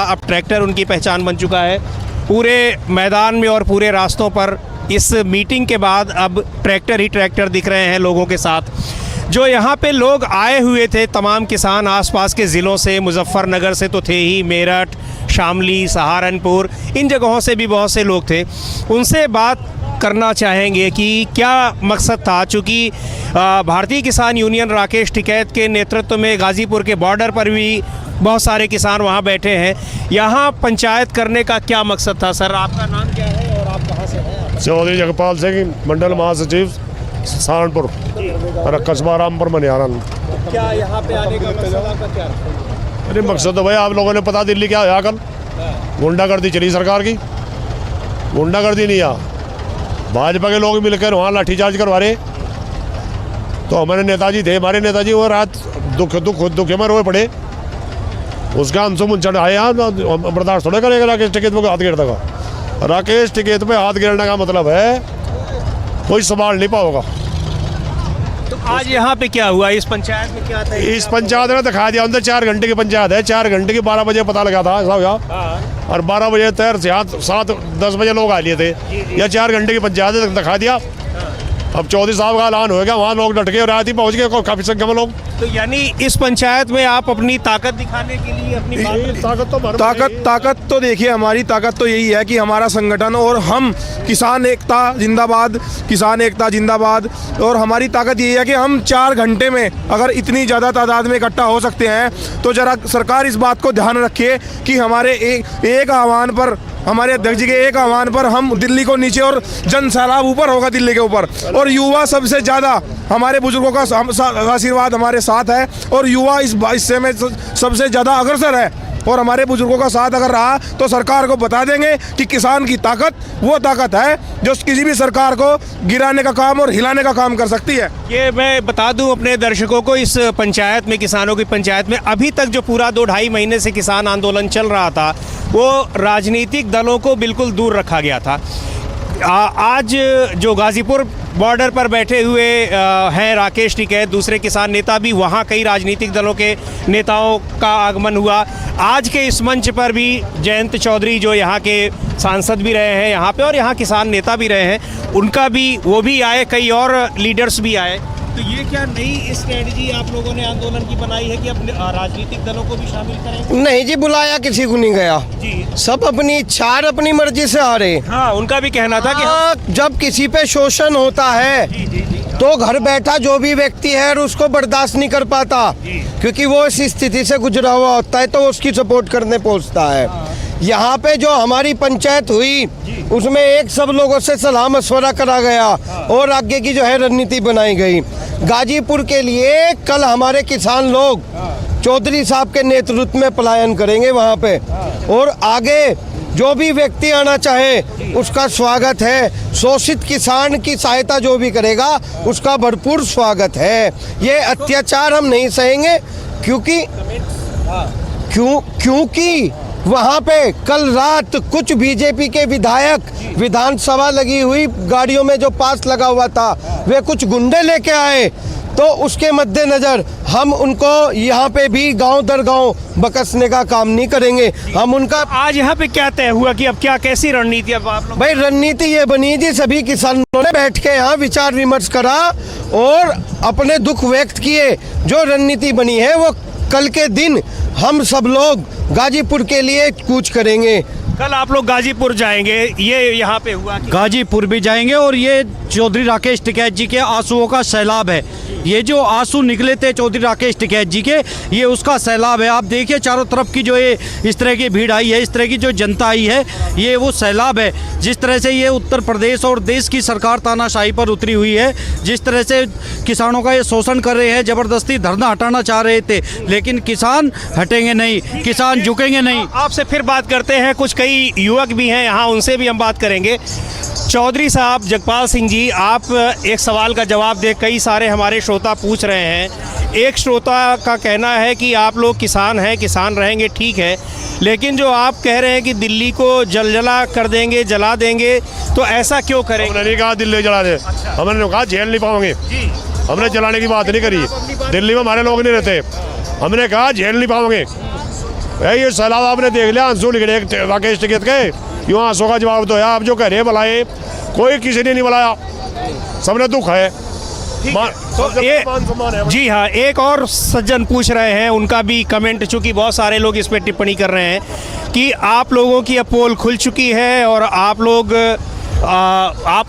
अब ट्रैक्टर उनकी पहचान बन चुका है। पूरे मैदान में और पूरे रास्तों पर इस मीटिंग के बाद अब ट्रैक्टर ही ट्रैक्टर दिख रहे हैं लोगों के साथ। जो यहाँ पे लोग आए हुए थे, तमाम किसान आसपास के ज़िलों से, मुजफ्फरनगर से तो थे ही, मेरठ, शामली, सहारनपुर, इन जगहों से भी बहुत से लोग थे। उनसे बात करना चाहेंगे कि क्या मकसद था। चूँकि भारतीय किसान यूनियन राकेश टिकैत के नेतृत्व में गाज़ीपुर के बॉर्डर पर भी बहुत सारे किसान वहाँ बैठे हैं। यहाँ पंचायत करने का क्या मकसद था? सर, आपका नाम क्या है और आप कहाँ से हैं? चौधरी जगपाल सिंह, मंडल महासचिव, सहारनपुर और कस्बा रामपुर मनिहारन। क्या यहाँ पे आने का मकसद आपका क्या? अरे मकसद तो भाई आप लोगों ने पता दिल्ली क्या हुआ कल, गुंडागर्दी चली सरकार की। गुंडागर्दी नहीं आ, भाजपा के लोग मिलकर वहाँ लाठीचार्ज करवा रहे। तो हमारे नेताजी थे, हमारे नेताजी वो रात दुख में रोए पड़े। उसका अंशु मुंचड़ आए यहाँ बर्दाश्त थोड़ा करेगा राकेश टिकैत पे हाथ गिरने का। राकेश टिकैत पे हाथ गिरने का मतलब है कोई संभाल नहीं पाओगा। तो आज यहाँ पे क्या हुआ? इस पंचायत में क्या था? इस पंचायत ने दिखा दिया, अंदर 4 घंटे की पंचायत है। 4 घंटे की 12 बजे पता लगा था ऐसा हुआ, और 12 बजे तैर से 7-10 बजे लोग आ लिए थे। या 4 घंटे की पंचायत है, दिखा दिया। अब चौधरी साहब का ऐलान होगा, वहाँ लोग डट गए, रात ही पहुँच गए काफ़ी संख्या में लोग। तो यानी इस पंचायत में आप अपनी ताकत दिखाने के लिए अपनी ताकत तो देखिए, हमारी ताकत तो यही है कि हमारा संगठन और हम किसान एकता जिंदाबाद, किसान एकता जिंदाबाद। और हमारी ताकत यही है कि हम 4 घंटे में अगर इतनी ज़्यादा तादाद में इकट्ठा हो सकते हैं तो ज़रा सरकार इस बात को ध्यान रखे कि हमारे एक आह्वान पर, हमारे अध्यक्ष जी के एक आह्वान पर हम दिल्ली को नीचे और जन सैलाब ऊपर होगा दिल्ली के ऊपर। और युवा सबसे ज़्यादा, हमारे बुजुर्गों का आशीर्वाद हमारे साथ है और युवा इस हिस्से में सबसे ज़्यादा अग्रसर है। और हमारे बुजुर्गों का साथ अगर रहा तो सरकार को बता देंगे कि किसान की ताकत वो ताकत है जो किसी भी सरकार को गिराने का काम और हिलाने का काम कर सकती है। ये मैं बता दूं अपने दर्शकों को, इस पंचायत में, किसानों की पंचायत में अभी तक जो पूरा 2-2.5 महीने से किसान आंदोलन चल रहा था वो राजनीतिक दलों को बिल्कुल दूर रखा गया था। आज जो गाज़ीपुर बॉर्डर पर बैठे हुए हैं राकेश टिकैत, दूसरे किसान नेता भी, वहाँ कई राजनीतिक दलों के नेताओं का आगमन हुआ। आज के इस मंच पर भी जयंत चौधरी जो यहाँ के सांसद भी रहे हैं यहाँ पे और यहाँ किसान नेता भी रहे हैं, उनका भी, वो भी आए, कई और लीडर्स भी आए। तो ये क्या नई स्ट्रेटजी आप लोगों ने आंदोलन की बनाई है कि अपने राजनीतिक दलों को भी शामिल करें? नहीं जी, बुलाया किसी को नहीं गया जी, सब अपनी इच्छा और अपनी मर्जी से आ रहे। हाँ, उनका भी कहना था कि जब किसी पे शोषण होता है तो घर बैठा जो भी व्यक्ति है उसको बर्दाश्त नहीं कर पाता, क्योंकि वो इस स्थिति से गुजरा हुआ होता है तो उसकी सपोर्ट करने पहुंचता है। यहाँ पे जो हमारी पंचायत हुई उसमें एक सब लोगों से सलाह मशवरा करा गया और आगे की जो है रणनीति बनाई गई। गाजीपुर के लिए कल हमारे किसान लोग चौधरी साहब के नेतृत्व में पलायन करेंगे वहाँ पे, और आगे जो भी व्यक्ति आना चाहे उसका स्वागत है। शोषित किसान की सहायता जो भी करेगा उसका भरपूर स्वागत है। ये अत्याचार हम नहीं सहेंगे, क्योंकि वहाँ पे कल रात कुछ बीजेपी के विधायक, विधानसभा लगी हुई गाड़ियों में जो पास लगा हुआ था, वे कुछ गुंडे लेके आए, तो उसके मद्देनजर हम उनको यहाँ पे भी गांव दर गांव बकसने का काम नहीं करेंगे। हम उनका आज यहाँ पे क्या तय हुआ कि अब क्या, कैसी रणनीति अब आप लोग? भाई रणनीति ये बनी जी, सभी किसानों ने बैठ के यहाँ विचार विमर्श करा और अपने दुख व्यक्त किए। जो रणनीति बनी है वो कल के दिन हम सब लोग गाजीपुर के लिए कूच करेंगे। कल आप लोग गाजीपुर जाएंगे, ये यहाँ पे हुआ कि गाजीपुर भी जाएंगे और ये चौधरी राकेश टिकैत जी के आंसुओं का सैलाब है। ये जो आंसू निकले थे चौधरी राकेश टिकैत जी के, ये उसका सैलाब है। आप देखिए चारों तरफ की जो ये इस तरह की भीड़ आई है, इस तरह की जो जनता आई है, ये वो सैलाब है। जिस तरह से ये उत्तर प्रदेश और देश की सरकार तानाशाही पर उतरी हुई है, जिस तरह से किसानों का ये शोषण कर रहे हैं, ज़बरदस्ती धरना हटाना चाह रहे थे, लेकिन किसान हटेंगे नहीं, किसान झुकेंगे नहीं। आपसे फिर बात करते हैं, कुछ कई युवक भी हैं यहाँ, उनसे भी हम बात करेंगे। चौधरी साहब, जगपाल सिंह जी, आप एक सवाल का जवाब दें। कई सारे हमारे श्रोता पूछ रहे हैं। एक श्रोता का कहना है कि आप लोग किसान हैं, किसान रहेंगे, ठीक है, लेकिन जो आप कह रहे हैं कि दिल्ली को जला कर देंगे, जला देंगे, तो ऐसा क्यों करेंगे? हमने नहीं कहा दिल्ली जला दे, हमने कहा झेल नहीं पाओगे। हमने जलाने की बात नहीं करी, दिल्ली में हमारे लोग नहीं रहते, हमने कहा झेल नहीं पाओगे। ये सैलाब आपने देख लिया, आंसू निकले राकेश टिकैत के, यूँ आंसू का जवाब दो यार। आप जो कह रहे हैं बुलाए, कोई किसी ने नहीं बुलाया, सबने दुख है। तो जी हाँ, एक और सज्जन पूछ रहे हैं, उनका भी कमेंट, चूंकि बहुत सारे लोग इस पर टिप्पणी कर रहे हैं कि आप लोगों की अब पोल खुल चुकी है और आप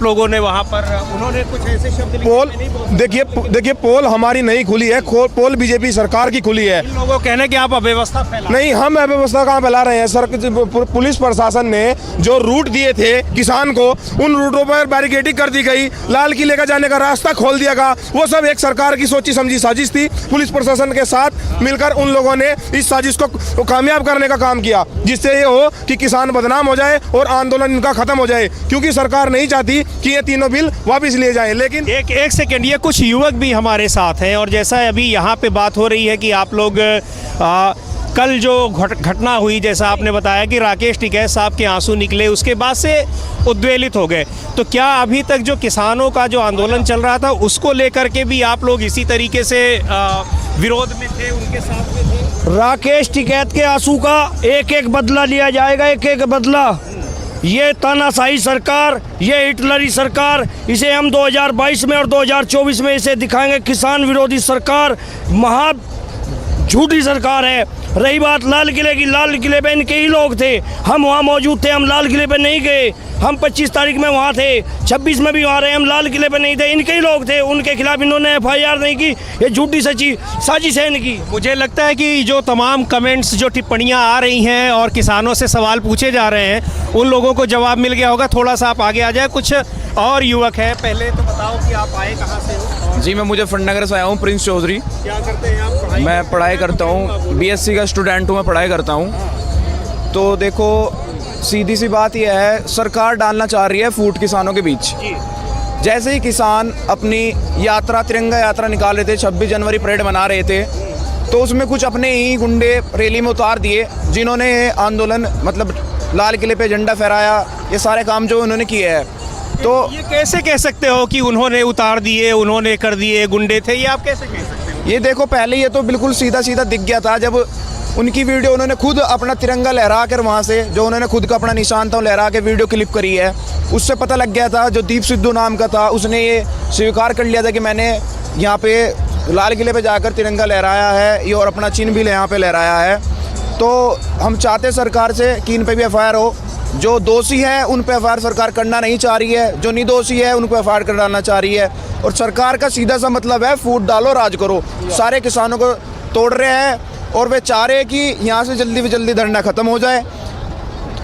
लोगों ने वहाँ पर, उन्होंने कुछ ऐसे शब्द पोल देखिए पोल हमारी नहीं खुली है, पोल बीजेपी सरकार की खुली है। इन लोगों कहने कि आप अव्यवस्था फैला। नहीं, हम अव्यवस्था कहाँ फैला रहे हैं सर? पुलिस प्रशासन ने जो रूट दिए थे किसान को, उन रूटों पर बैरिकेडिंग कर दी गई, लाल किले का जाने का रास्ता खोल दिया गया। वो सब एक सरकार की सोची समझी साजिश थी। पुलिस प्रशासन के साथ मिलकर उन लोगों ने इस साजिश को कामयाब करने का काम किया, जिससे ये हो कि किसान बदनाम हो जाए और आंदोलन इनका खत्म हो जाए, क्योंकि सरकार नहीं चाहती कि ये तीनों बिल वापस लिए जाएं। लेकिन एक सेकंड, ये कुछ युवक भी हमारे साथ हैं और जैसा अभी यहाँ पे बात हो रही है कि आप लोग कल जो घटना हुई, जैसा आपने बताया कि राकेश टिकैत साहब के आंसू निकले, उसके बाद से उद्वेलित हो गए, तो क्या अभी तक जो किसानों का जो आंदोलन चल रहा था उसको लेकर के भी आप लोग इसी तरीके से विरोध में थे, उनके साथ में थे? राकेश टिकैत के आंसू का एक एक बदला लिया जाएगा, एक एक बदला। ये तानाशाही सरकार, ये हिटलरी सरकार, इसे हम 2022 में और 2024 में इसे दिखाएंगे। किसान विरोधी सरकार महा झूठी सरकार है। रही बात लाल किले की, लाल किले पे इनके ही लोग थे, हम वहाँ मौजूद थे, हम लाल किले पे नहीं गए। हम 25 तारीख में वहाँ थे, 26 में भी वहाँ रहे, हम लाल किले पे नहीं थे, इनके ही लोग थे। उनके खिलाफ इन्होंने FIR नहीं की, ये झूठी सच्ची साजिश है इनकी। मुझे लगता है कि जो तमाम कमेंट्स, जो टिप्पणियां आ रही हैं और किसानों से सवाल पूछे जा रहे हैं, उन लोगों को जवाब मिल गया होगा। थोड़ा सा आप आगे आ जाए। कुछ और युवक है, पहले तो बताओ कि आप आए कहाँ से हो? जी, मैं मुजफ्फरनगर से आया हूँ, प्रिंस चौधरी। क्या करते हैं आप? मैं पढ़ाई करता हूँ, BSc का स्टूडेंट हूँ, मैं पढ़ाई करता हूँ। तो देखो, सीधी सी बात यह है, सरकार डालना चाह रही है फूट किसानों के बीच। जैसे ही किसान अपनी यात्रा, तिरंगा यात्रा निकाल रहे थे, 26 जनवरी परेड मना रहे थे, तो उसमें कुछ अपने ही गुंडे रैली में उतार दिए, जिन्होंने आंदोलन मतलब लाल किले पे झंडा फहराया, ये सारे काम जो उन्होंने किए हैं। तो ये कैसे कह सकते हो कि उन्होंने उतार दिए, उन्होंने कर दिए, गुंडे थे, ये आप कैसे कह सकते हो? ये देखो, पहले ये तो बिल्कुल सीधा सीधा दिख गया था जब उनकी वीडियो, उन्होंने खुद अपना तिरंगा लहरा कर वहाँ से, जो उन्होंने खुद का अपना निशान था लहरा के वीडियो क्लिप करी है, उससे पता लग गया था। जो दीप सिद्धू नाम का था, उसने ये स्वीकार कर लिया था कि मैंने यहाँ पे लाल किले पे जाकर तिरंगा लहराया है, ये और अपना चिन्ह भी यहाँ पे लहराया है। तो हम चाहते सरकार से कि इन पे भी FIR हो। जो दोषी है उन पे FIR सरकार करना नहीं चाह रही है, जो निर्दोषी है उन पे FIR कराना चाह रही है। और सरकार का सीधा सा मतलब है फूट डालो, राज करो। सारे किसानों को तोड़ रहे हैं और वे चाह रहे हैं कि यहाँ से जल्दी से जल्दी धरना ख़त्म हो जाए।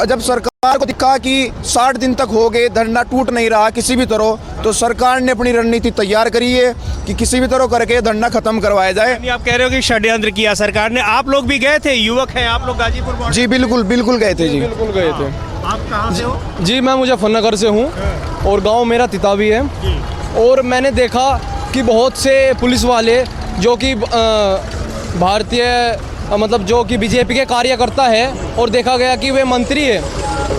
जब सरकार को दिखा कि 60 दिन तक हो गए, धरना टूट नहीं रहा किसी भी तरह, तो सरकार ने अपनी रणनीति तैयार करी है कि किसी भी तरह करके धरना खत्म करवाया जाए। आप कह रहे हो कि षड्यंत्र किया सरकार ने। आप लोग भी गए थे, युवक हैं आप लोग, गाजीपुर border? जी बिल्कुल बिल्कुल गए थे जी। बिल्कुल गए थे। आप कहाँ से हो? जी, मैं मुजफ्फरनगर से हूँ और गांव मेरा तितावी है। और मैंने देखा कि बहुत से पुलिस वाले जो कि भारतीय मतलब जो कि बीजेपी के कार्यकर्ता है, और देखा गया कि वे मंत्री है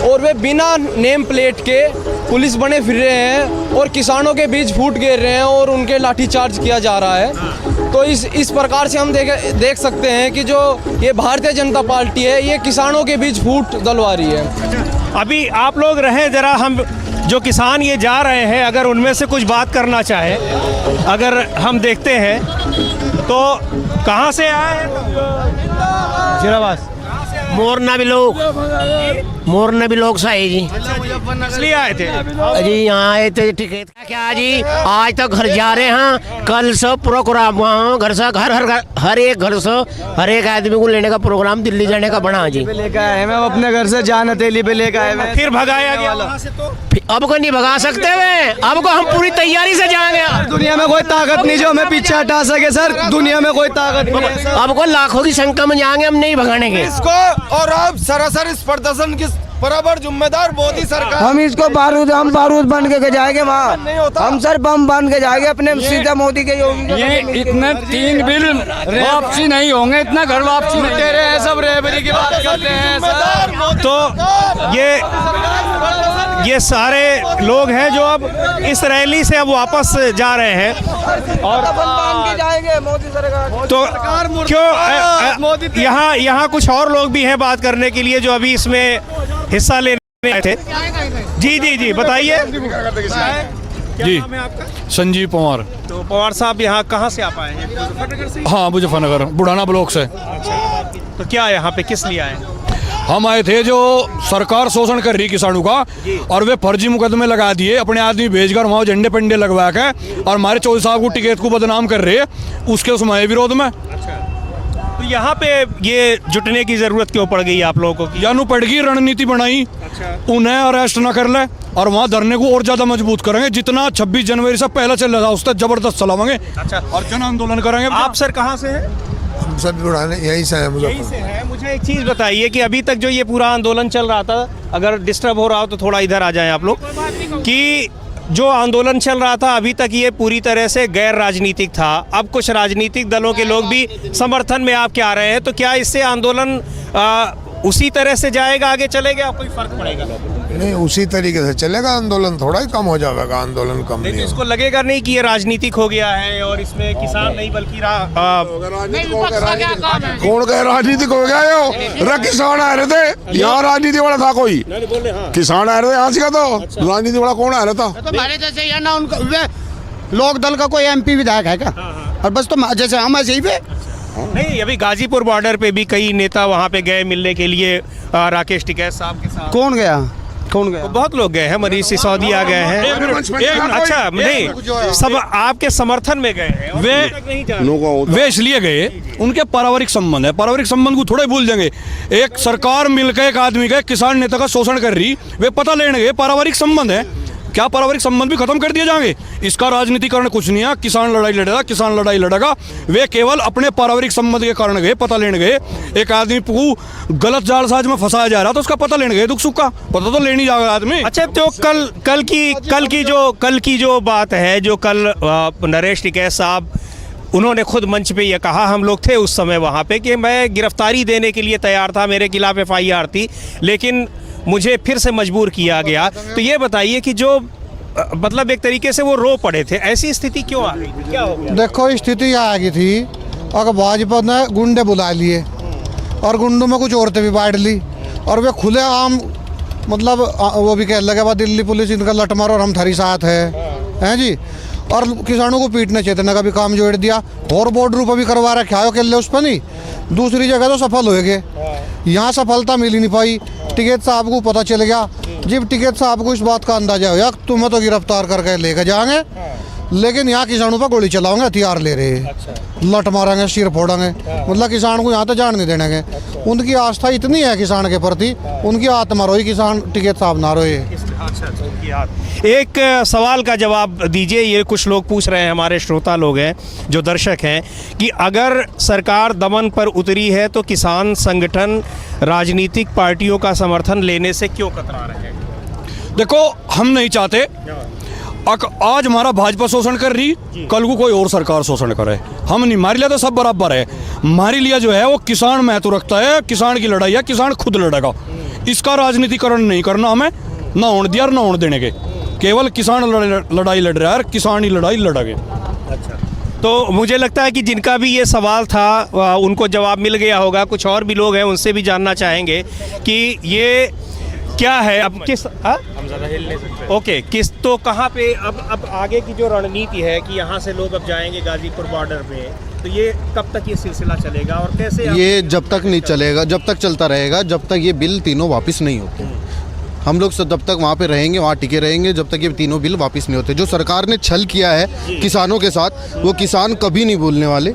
और वे बिना नेम प्लेट के पुलिस बने फिर रहे हैं और किसानों के बीच फूट घेर रहे हैं और उनके लाठीचार्ज किया जा रहा है। तो इस प्रकार से हम देख सकते हैं कि जो ये भारतीय जनता पार्टी है, ये किसानों के बीच फूट डलवा रही है। अभी आप लोग रहे जरा, हम जो किसान ये जा रहे हैं, अगर उनमें से कुछ बात करना चाहे, अगर हम देखते हैं तो कहाँ से आए हैं? जिराबाद। मोरना भी लोग सही जी। इसलिए आए थे जी, यहाँ आए थे। टिकट क्या जी, आज तक घर जा रहे हैं, कल से प्रोग्राम वहाँ घर से हर एक घर से हर एक आदमी को लेने का प्रोग्राम दिल्ली जाने का बना जी। लेकर आए मैं अपने घर से जान हथेली पे लेकर आए, फिर भगाया गया वहाँ से। तो अब को नहीं भगा सकते हुए, अब को हम पूरी तैयारी से जाएंगे। दुनिया में कोई ताकत नहीं जो हमें पीछे हटा सके सर, दुनिया में कोई ताकत नहीं है। अब को लाखों की संख्या में जाएंगे, हम नहीं भगाने के इसको। और अब सरासर इस प्रदर्शन की बराबर जिम्मेदार मोदी सरकार। हम इसको हम बारूद बन के जाएंगे वहाँ, हम सर बम बन के जाएंगे अपने सीधा मोदी के योगी। ये इतने 3 बिल वापसी नहीं होंगे, इतना घर वापसी नहीं दे रहे हैं, सब रेबरी की बात करते हैं सर। तो ये सारे लोग हैं जो अब इस रैली से अब वापस जा रहे हैं और तो क्यों यहाँ कुछ और लोग भी हैं बात करने के लिए जो अभी इसमें हिस्सा लेने आए थे। जी बताइए। जी संजीव पवार। तो पवार साहब यहाँ कहाँ से आप आए हैं? हाँ मुजफ्फरनगर बुढ़ाना ब्लॉक से। तो क्या यहाँ पे किस लिए आए? हम आए थे जो सरकार शोषण कर रही किसानों का और वे फर्जी मुकदमे लगा दिए अपने आदमी भेजकर वहाँ झंडे पंडे लगवा के और हमारे चौधरी साहब को टिकट को बदनाम कर रहे हैं उसके उसमें विरोध में। तो यहाँ पे ये जुटने की जरूरत क्यों पड़ गई आप लोगों को? यानू पड़ गई रणनीति बनाई उन्हें अरेस्ट न कर ले और वहाँ धरने को और ज्यादा मजबूत करेंगे। जितना 26 जनवरी से पहले चल रहा उस तक जबरदस्त चलावेंगे और जन आंदोलन करेंगे। आप सर कहाँ से हैं? हम सब बुढ़ाने यहीं से हैं। यहीं से हैं। मुझे एक चीज़ बताइए कि अभी तक जो ये पूरा आंदोलन चल रहा था, अगर डिस्टर्ब हो रहा हो तो थोड़ा इधर आ जाएं आप लोग, कि जो आंदोलन चल रहा था अभी तक ये पूरी तरह से गैर राजनीतिक था। अब कुछ राजनीतिक दलों के लोग भी समर्थन में आपके आ रहे हैं, तो क्या इससे आंदोलन उसी तरह से जाएगा, आगे चलेगा, कोई फर्क पड़ेगा? नहीं, उसी तरीके से चलेगा आंदोलन, थोड़ा ही कम हो जाएगा आंदोलन, कम नहीं। तो इसको लगेगा नहीं कि ये राजनीतिक हो गया है और इसमें किसान नहीं बल्कि कौन कहे राजनीतिक हो गया यो? किसान आ रहे थे यहाँ, राजनीति वाला था कोई? किसान आ रहे थे यहाँ से, तो राजनीति वाला कौन आ रहा था? तो हमारे जैसे या ना उनका लोक दल का कोई MP विधायक है क्या? और बस तो जैसे हम ऐसे ही पे नहीं। अभी गाजीपुर बॉर्डर पे भी कई नेता वहाँ पे गए मिलने के लिए राकेश टिकैत साहब के साथ। कौन गया? तो बहुत लोग गए हैं, मनीष सिसोदिया गए हैं। अच्छा नहीं, सब आपके समर्थन में गए हैं। वे इसलिए गए, उनके पारिवारिक संबंध है, पारिवारिक संबंध को थोड़े भूल जाएंगे। एक सरकार मिलकर एक आदमी का किसान नेता का शोषण कर रही, वे पता लेने गए पारिवारिक संबंध है। क्या पारिवारिक संबंध भी खत्म कर दिए जाएंगे? इसका राजनीतिकरण कुछ नहीं है। किसान लड़ाई लड़ेगा, किसान लड़ाई लड़ेगा। वे केवल अपने पारिवारिक संबंध के कारण गए, पता लेने गए। एक आदमी को गलत जालसाज में फंसाया जा रहा तो उसका पता लेने गए, दुख सुख का पता तो लेनी जाएगा आदमी। अच्छा, तो कल की जो बात है, जो कल नरेश टिकैत साहब उन्होंने खुद मंच पे ये कहा, हम लोग थे उस समय वहाँ पे, कि मैं गिरफ्तारी देने के लिए तैयार था, मेरे खिलाफ FIR थी, लेकिन मुझे फिर से मजबूर किया गया। तो ये बताइए कि जो मतलब एक तरीके से वो रो पड़े थे, ऐसी स्थिति क्यों आ गई? क्या हो गया? देखो स्थिति यहाँ आ गई थी, अगर भाजपा ने गुंडे बुला लिए और गुंडों में कुछ औरतें भी बांट ली और वे खुले आम मतलब वो भी कह लगे बाद दिल्ली पुलिस इनका लट मारो और हम थारी साथ हैं जी। और किसानों को पीटने चेतने का भी काम जोड़ दिया और बॉर्डर पर भी करवा रखा है अकेले उस पर नहीं। दूसरी जगह तो सफल हो गए, यहाँ सफलता मिल ही नहीं पाई। टिकैत साहब को पता चल गया, जब टिकैत साहब को इस बात का अंदाजा हो गया तुम्हें तो गिरफ्तार करके लेके जाएंगे, लेकिन यहाँ किसानों पर गोली चलाओगे, हथियार ले रहे हैं, लट मारेंगे, सिर फोड़ेंगे, मतलब किसान को यहाँ तो जान नहीं देंगे। उनकी आस्था इतनी है किसान के प्रति, उनकी आत्मा रोई, किसान टिकैत साहब ना रोए। एक सवाल का जवाब दीजिए, ये कुछ लोग पूछ रहे हैं, हमारे श्रोता लोग हैं जो दर्शक हैं, कि अगर सरकार दमन पर उतरी है तो किसान संगठन राजनीतिक पार्टियों का समर्थन लेने से क्यों कतरा रहे हैं? देखो, हम नहीं चाहते आज हमारा भाजपा शोषण कर रही, कल को कोई और सरकार शोषण करे, हम नहीं। हमारे लिए तो सब बराबर है। हमारे लिए जो है वो किसान महत्व रखता है, किसान की लड़ाई है, किसान खुद लड़ेगा। इसका राजनीतिकरण नहीं करना हमें, ना होने दिया और ना होने देने के। केवल किसान लड़ाई लड़ रहा है, किसान ही लड़ाई लड़ेंगे। अच्छा, तो मुझे लगता है कि जिनका भी ये सवाल था उनको जवाब मिल गया होगा। कुछ और भी लोग हैं, उनसे भी जानना चाहेंगे कि ये क्या है, अब किस हम ज़्यादा हिल नहीं सकते। ओके, किस तो कहाँ पे अब आगे की जो रणनीति है कि यहाँ से लोग अब जाएंगे गाजीपुर बॉर्डर पे, तो ये कब तक ये सिलसिला चलेगा और कैसे? ये जब तक नहीं चलेगा, जब तक चलता रहेगा, जब तक ये बिल तीनों वापस नहीं होते। हम लोग सब जब तक वहाँ पे रहेंगे, वहाँ टिके रहेंगे, जब तक ये तीनों बिल वापस नहीं होते। जो सरकार ने छल किया है किसानों के साथ, वो किसान कभी नहीं भूलने वाले।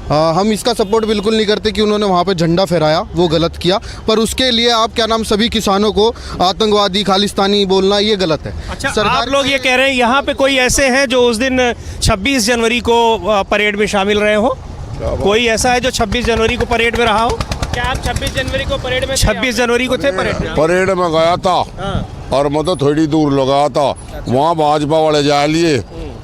हम इसका सपोर्ट बिल्कुल नहीं करते कि उन्होंने वहाँ पे झंडा फहराया, वो गलत किया, पर उसके लिए आप क्या नाम सभी किसानों को आतंकवादी खालिस्तानी बोलना ये गलत है। अच्छा, आप लोग ये कह रहे हैं यहाँ पे कोई ऐसे हैं जो उस दिन 26 जनवरी को परेड में शामिल रहे हो? कोई ऐसा है जो 26 जनवरी को परेड में रहा हो? क्या आप 26 जनवरी को परेड में? 26 जनवरी को थे परेड में? परेड में गया था और मतलब थोड़ी दूर लगा था, वहाँ भाजपा वाले जा लिए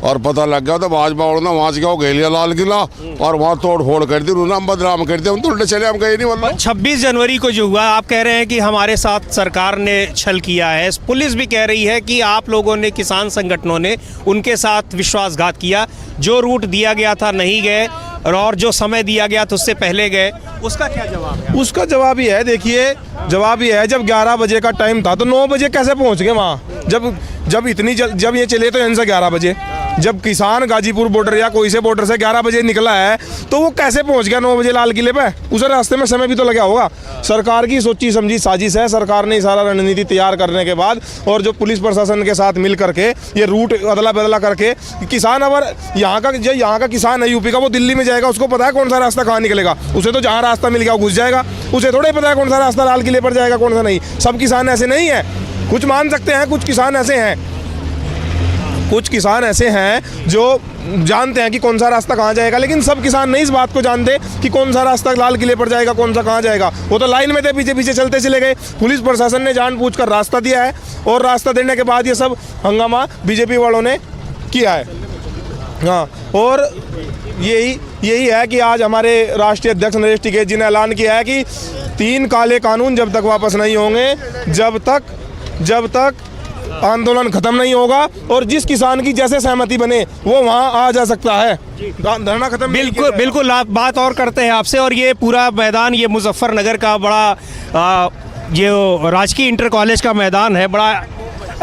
और पता लग गया तो भाजपा वालों ने वहाँ से क्या घेर लिया लाल किला और वहाँ तोड़ फोड़ कर दी, उन्होंने हम बदनाम कर दिया, हम तो उल्टे चले, हम गए नहीं। मतलब 26 जनवरी को जो हुआ, आप कह रहे हैं कि हमारे साथ सरकार ने छल किया है, पुलिस भी कह रही है कि आप लोगों ने, किसान संगठनों ने उनके साथ विश्वासघात किया, जो रूट दिया गया था नहीं गए और जो समय दिया गया था उससे पहले गए। उसका क्या जवाब है? उसका जवाब ही है, देखिए जवाब ही है, जब 11 बजे का टाइम था तो 9 बजे कैसे पहुंच गए वहाँ? जब ये चले तो यहाँ से 11 बजे, जब किसान गाजीपुर बॉर्डर या कोई से बॉर्डर से 11 बजे निकला है तो वो कैसे पहुंच गया 9 बजे लाल किले पे? उसे रास्ते में समय भी तो लगा होगा। सरकार की सोची समझी साजिश है। सरकार ने सारा रणनीति तैयार करने के बाद और जो पुलिस प्रशासन के साथ मिल करके ये रूट अदला बदला करके, किसान अगर यहाँ का किसान है यूपी का, वो दिल्ली में जाएगा, उसको पता है कौन सा रास्ता कहाँ निकलेगा, उसे तो जहाँ रास्ता मिल गया वो घुस जाएगा, उसे थोड़ा ही पता है कौन सा रास्ता लाल किले पर जाएगा कौन सा नहीं। सब किसान ऐसे नहीं है, कुछ मान सकते हैं, कुछ किसान ऐसे हैं, कुछ किसान ऐसे हैं जो जानते हैं कि कौन सा रास्ता कहाँ जाएगा, लेकिन सब किसान नहीं इस बात को जानते कि कौन सा रास्ता लाल किले पर जाएगा, कौन सा कहाँ जाएगा। वो तो लाइन में थे, पीछे पीछे चलते चले गए। पुलिस प्रशासन ने जानबूझकर रास्ता दिया है और रास्ता देने के बाद ये सब हंगामा बीजेपी वालों ने किया है। हाँ, और यही है कि आज हमारे राष्ट्रीय अध्यक्ष नरेश टिकैत जी ने ऐलान किया है कि 3 काले कानून जब तक वापस नहीं होंगे, जब तक आंदोलन खत्म नहीं होगा, और जिस किसान की जैसे सहमति बने वो वहाँ आ जा सकता है। धरना खत्म बिल्कुल आप बात और करते हैं आपसे। और ये पूरा मैदान, ये मुजफ्फरनगर का बड़ा ये राजकीय इंटर कॉलेज का मैदान है, बड़ा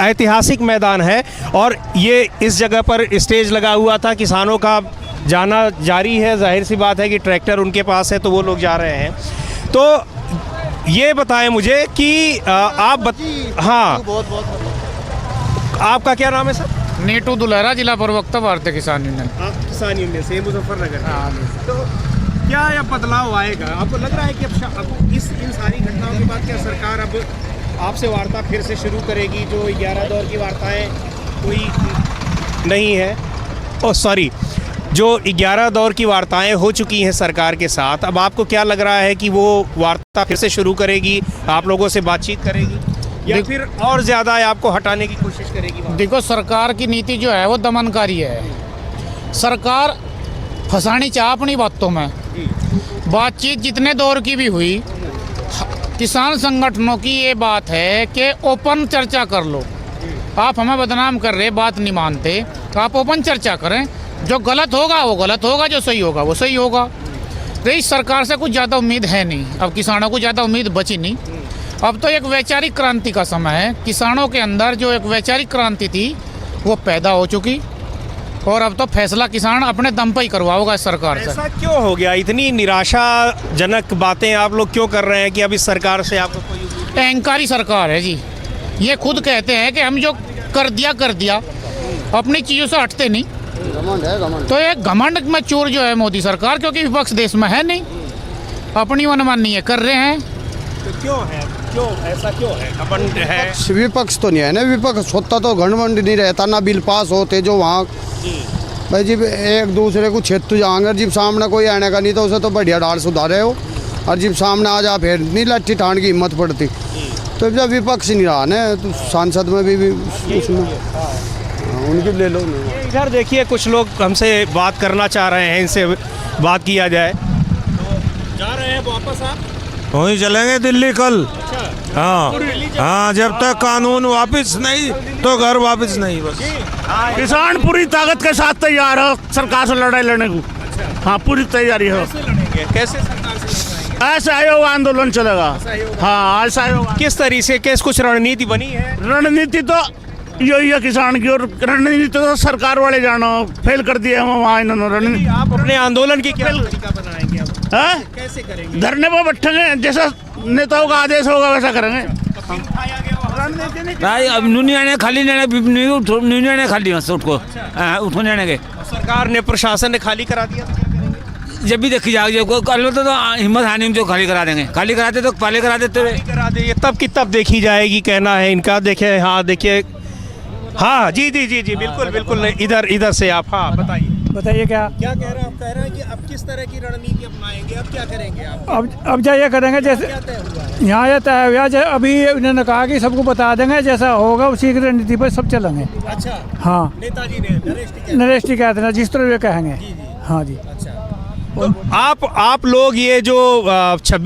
ऐतिहासिक मैदान है और ये इस जगह पर स्टेज लगा हुआ था। किसानों का जाना जारी है, जाहिर सी बात है कि ट्रैक्टर उनके पास है तो वो लोग जा रहे हैं। तो ये बताएं मुझे कि हाँ, आपका क्या नाम है सर? नीटू दुलेरा, जिला प्रवक्ता भारतीय किसान यूनियन। किसान यूनियन से मुजफ्फरनगर। तो क्या अब बदलाव आएगा? आपको लग रहा है कि अब इन सारी घटनाओं के बाद क्या सरकार अब आपसे वार्ता फिर से शुरू करेगी? जो 11 दौर की वार्ताएं कोई नहीं है, जो 11 दौर की वार्ताएं हो चुकी हैं सरकार के साथ, अब आपको क्या लग रहा है कि वो वार्ता फिर से शुरू करेगी, आप लोगों से बातचीत करेगी या फिर और ज़्यादा आपको हटाने की कोशिश करेगी? देखो, सरकार की नीति जो है वो दमनकारी है। सरकार फंसानी चाह अपनी बातों में। बातचीत जितने दौर की भी हुई, किसान संगठनों की ये बात है कि ओपन चर्चा कर लो। आप हमें बदनाम कर रहे, बात नहीं मानते, आप ओपन चर्चा करें। जो गलत होगा वो गलत होगा, जो सही होगा वो सही होगा। तो इस सरकार से कुछ ज़्यादा उम्मीद है नहीं, अब किसानों को ज़्यादा उम्मीद बची नहीं। अब तो एक वैचारिक क्रांति का समय है। किसानों के अंदर जो एक वैचारिक क्रांति थी वो पैदा हो चुकी और अब तो फैसला किसान अपने दम पर ही करवाओगा इस सरकार से। ऐसा क्यों हो गया? इतनी निराशाजनक बातें आप लोग क्यों कर रहे हैं कि अब इस सरकार से आपको कोई? अहंकारी सरकार है जी। ये खुद कहते हैं कि हम जो कर दिया, अपनी चीज़ों से हटते नहीं। तो ये घमंड में चोर जो है मोदी सरकार, क्योंकि विपक्ष देश में है नहीं, अपनी मनमानी कर रहे हैं। तो क्यों है? ऐसा क्यों है? घमंड है? विपक्ष तो नहीं है ना, विपक्ष होता तो घमंड नहीं रहता ना, बिल पास होते जो वहाँ भाई जी एक दूसरे को छेद जाएंगे। जब सामने कोई आने का नहीं तो उसे तो बढ़िया डाल सुधारे हो, और जब सामने आ जा फिर नहीं लट्ठी ठाण की हिम्मत पड़ती। तो जब विपक्ष नहीं रहा ना तो सांसद में भी उसमें उनकी ले लो। इधर देखिए, कुछ लोग हमसे बात करना चाह रहे हैं, इनसे बात किया जाए। तो जा रहे हैं वापस आप? वहीं चलेंगे दिल्ली कल। हाँ, जब तक कानून वापस नहीं तो घर वापस नहीं। बस किसान पूरी ताकत के साथ तैयार हो सरकार से लड़ाई लड़ने को। हाँ, पूरी तैयारी हो। कैसे सरकार से? असहयोग आंदोलन चलेगा। हाँ, असहयोग। किस तरीके के कुछ रणनीति बनी है? रणनीति तो यही है किसान की, और रणनीति तो सरकार वाले जानो फेल कर दिए वहाँ इन्होंने रणनीति। आप अपने आंदोलन की क्या तरीका बनाएंगे? कैसे करेंगे? धरने पर बैठेंगे, जैसा नेताओं का आदेश होगा वैसा करेंगे। नहीं, अब यूनियन खाली यूनियन खाली उसको उठने के सरकार ने, प्रशासन ने खाली करा दिया तो क्या करेंगे? जब भी देखी जाएगी कल तो हिम्मत हानि में जो खाली करा देंगे। खाली कराते तो पहले करा देते, करा देंगे तब की तब देखी जाएगी, कहना है इनका। देखिए, हाँ देखिए, हाँ जी बिल्कुल इधर से आप, हाँ बताइए। बताइए क्या क्या कह रहे हैं आप? कह रहे हैं कि अब किस तरह की रणनीति अपनाएंगे, अब क्या करेंगे आप? अब जाइए करेंगे जैसे क्या तय हुआ है? यहाँ ये तय हुआ अभी उन्होंने कहा कि सबको बता देंगे, जैसा होगा उसी की रणनीति पर सब चलेंगे। अच्छा, हाँ, नेताजी ने नरेश टिकैत ने जिस तरह वे कहेंगे। हाँ जी। अच्छा, तो आप लोग ये जो 26